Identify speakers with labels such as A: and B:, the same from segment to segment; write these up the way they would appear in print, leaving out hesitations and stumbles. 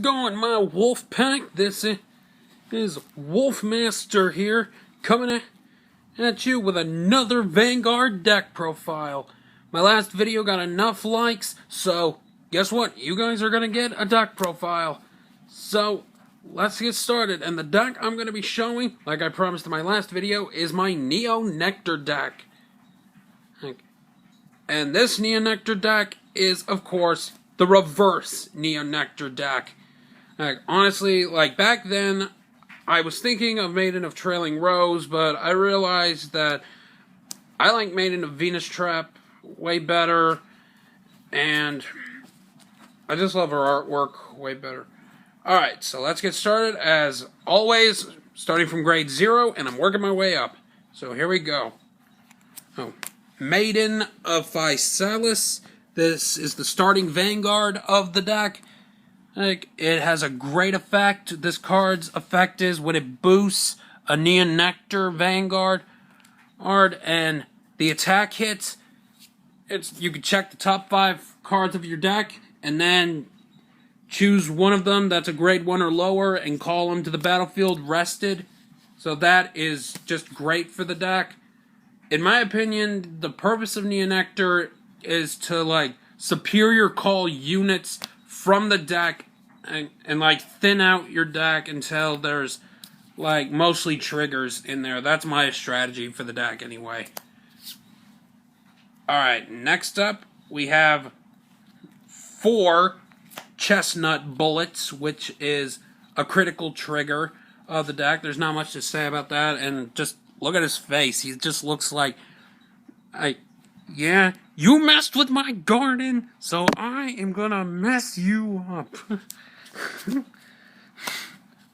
A: Going, my wolf pack. This is Wolfmaster here, coming at you with another Vanguard deck profile. My last video got enough likes, so guess what? You guys are gonna get a deck profile. So let's get started. And the deck I'm gonna be showing, like I promised in my last video, is my Neo Nectar deck. And this Neo Nectar deck is, of course, the reverse Neo Nectar deck. Honestly, back then, I was thinking of Maiden of Trailing Rose, but I realized that I like Maiden of Venus Trap way better, and I just love her artwork way better. Alright, so let's get started. As always, starting from grade 0, and I'm working my way up. So here we go. Maiden of Venus. This is the starting Vanguard of the deck. It has a great effect. This card's effect is when it boosts a Neo Nectar Vanguard card and the attack hits, you can check the top 5 cards of your deck and then choose one of them that's a grade 1 or lower and call them to the battlefield rested. So that is just great for the deck. In my opinion, the purpose of Neo Nectar is to superior call units from the deck and thin out your deck until there's mostly triggers in there. That's my strategy for the deck anyway. Alright, next up we have 4 Chestnut Bullets, which is a critical trigger of the deck. There's not much to say about that, and just look at his face. He just looks like, yeah, you messed with my garden, so I am gonna mess you up.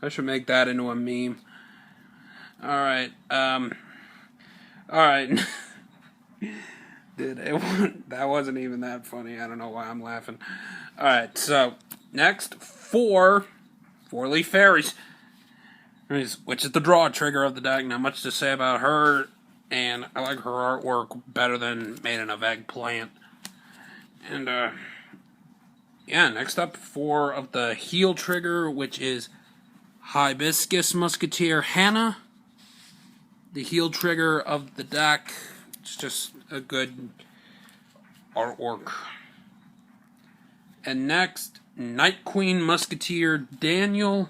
A: I should make that into a meme. Alright, alright. That wasn't even that funny. I don't know why I'm laughing. Alright, so, next, 4 Leaf Fairies, which is the draw trigger of the deck. Not much to say about her, and I like her artwork better than Maiden of Eggplant. And, yeah, next up, 4 of the heal trigger, which is Hibiscus Musketeer Hannah. The heal trigger of the deck. It's just a good artwork. And next, Night Queen Musketeer Daniel,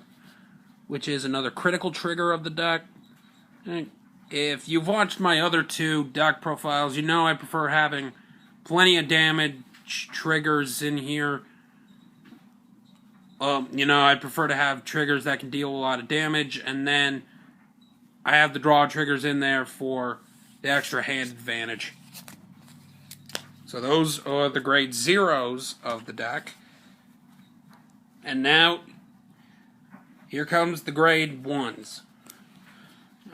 A: which is another critical trigger of the deck. If you've watched my other 2 deck profiles, you know I prefer having plenty of damage triggers in here. I prefer to have triggers that can deal a lot of damage, and then I have the draw triggers in there for the extra hand advantage. So those are the grade 0s of the deck. And now, here comes the grade 1s.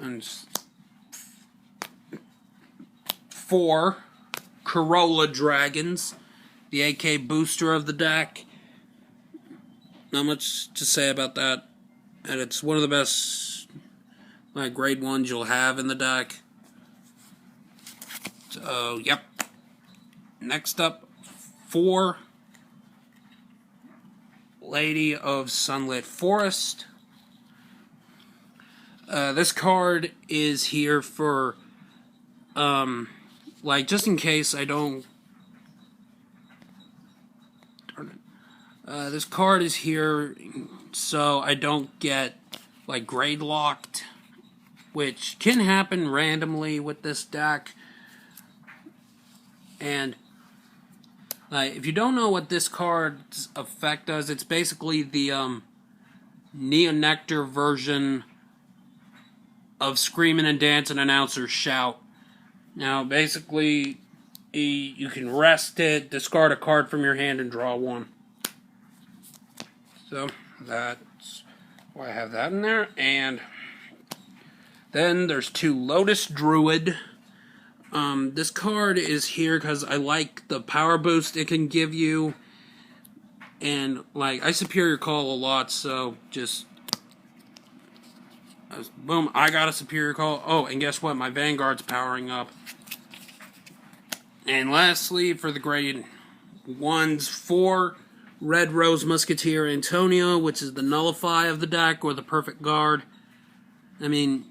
A: And 4 Corolla Dragons, the AK booster of the deck. Not much to say about that. And it's one of the best grade 1s you'll have in the deck. So, yep. Next up, 4 Lady of Sunlit Forest. This card is here for, just in case I don't... this card is here so I don't get, grade locked, which can happen randomly with this deck. And, if you don't know what this card's effect does, it's basically the, Neo Nectar version of Screamin' and Dancin' Announcer Shout. Now, basically, you can rest it, discard a card from your hand, and draw 1. So, that's why I have that in there. And then there's 2 Lotus Druid. This card is here because I like the power boost it can give you. And, I superior call a lot, so just... boom, I got a superior call. Oh, and guess what? My Vanguard's powering up. And lastly, for the grade 1s, 4 Red Rose Musketeer Antonio, which is the nullify of the deck, or the perfect guard. I mean,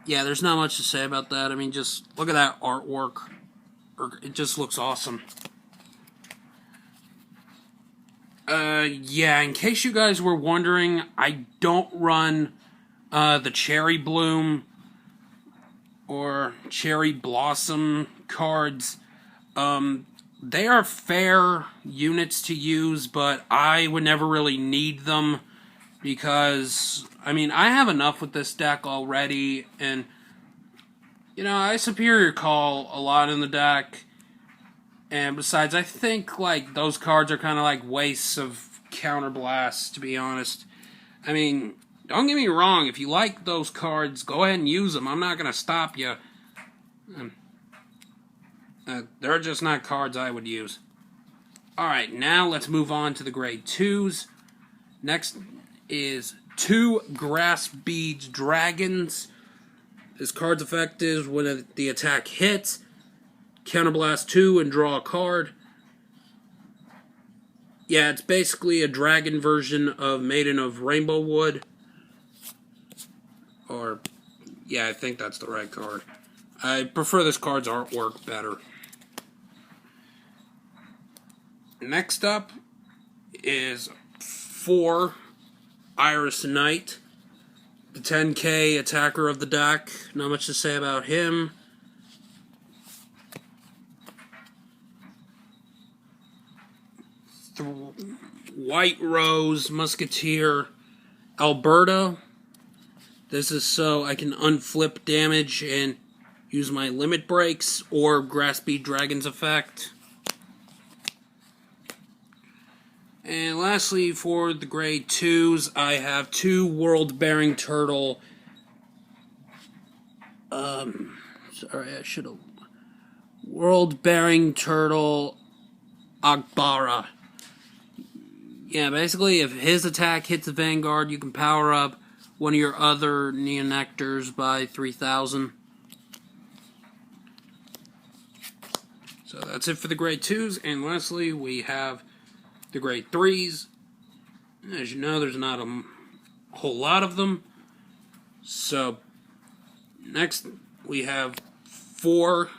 A: yeah, there's not much to say about that. I mean, just look at that artwork. It just looks awesome. Yeah, in case you guys were wondering, I don't run the Cherry Bloom or Cherry Blossom cards. They are fair units to use, but I would never really need them because, I mean, I have enough with this deck already, and, you know, I Superior Call a lot in the deck, and besides, I think, like, those cards are kind of like wastes of Counterblast, to be honest. I mean, don't get me wrong, if you like those cards, go ahead and use them. I'm not going to stop you. They're just not cards I would use. Alright, now let's move on to the grade 2s. Next is 2 Grass Beads Dragons. This card's effect is when the attack hits, counterblast 2 and draw a card. Yeah, it's basically a dragon version of Maiden of Rainbow Wood. Or, yeah, I think that's the right card. I prefer this card's artwork better. Next up is 4 Iris Knight, the 10k attacker of the deck. Not much to say about him. White Rose Musketeer Alberta. This is so I can unflip damage and use my limit breaks or Grass Bead Dragon's effect. And lastly, for the grade 2s, I have 2 World Bearing Turtle. Sorry, I should have. World Bearing Turtle Agbara. Yeah, basically, if his attack hits the Vanguard, you can power up one of your other Neon Nectars by 3,000. So that's it for the grade 2s. And lastly, we have the grade 3s. As you know, there's not a whole lot of them. So, next we have 4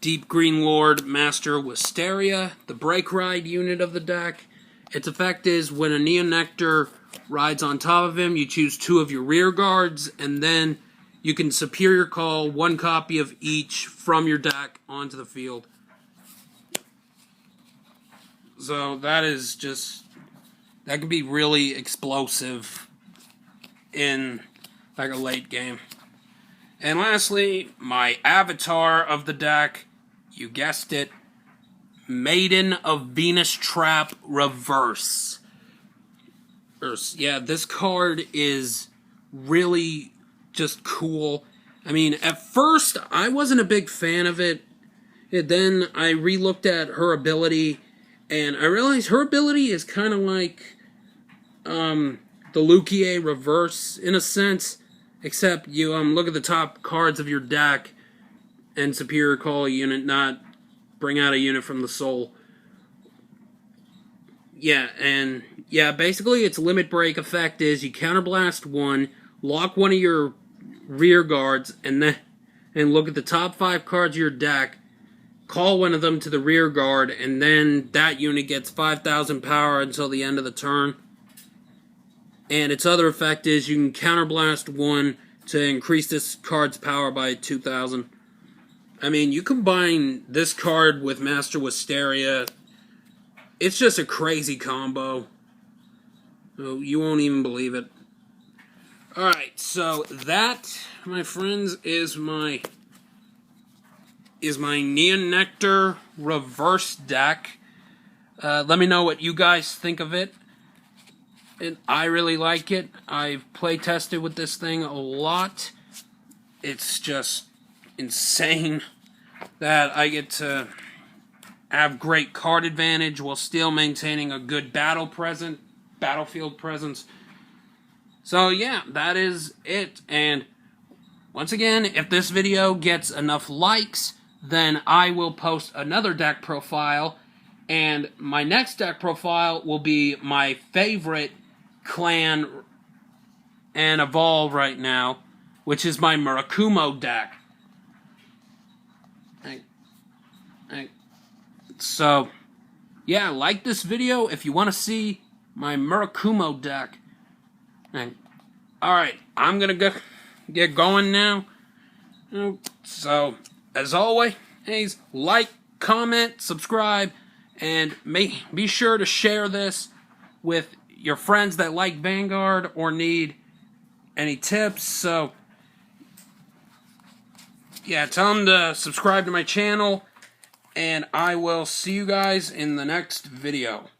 A: Deep Green Lord Master Wisteria, the Break Ride unit of the deck. Its effect is when a Neon Nectar rides on top of him, you choose 2 of your rear guards, and then you can Superior Call 1 copy of each from your deck onto the field. So that is just, that can be really explosive in like a late game. And lastly, my avatar of the deck, you guessed it, Maiden of Venus Trap Reverse. Yeah, this card is really just cool. I mean, at first, I wasn't a big fan of it. And then I re-looked at her ability, and I realized her ability is kind of like the Luquier Reverse, in a sense. Except you look at the top cards of your deck and Superior Call a unit, not bring out a unit from the soul. Yeah, and yeah, basically its limit break effect is you counterblast 1, lock one of your rear guards, and look at the top 5 cards of your deck, call one of them to the rear guard, and then that unit gets 5,000 power until the end of the turn. And its other effect is you can counterblast 1 to increase this card's power by 2,000. I mean, you combine this card with Master Wisteria, it's just a crazy combo. Oh, you won't even believe it. Alright, so that, my friends, is my Neon Nectar Reverse deck. Let me know what you guys think of it. And I really like it. I've play tested with this thing a lot. It's just insane that I get to have great card advantage while still maintaining a good battlefield presence. So yeah, that is it. And once again, if this video gets enough likes, then I will post another deck profile, And my next deck profile will be my favorite clan and evolve right now, which is my Murakumo deck. So, yeah, like this video if you want to see my Murakumo deck. Alright, I'm going to get going now. So, as always, like, comment, subscribe, and be sure to share this with your friends that like Vanguard or need any tips. So, yeah, tell them to subscribe to my channel, and I will see you guys in the next video.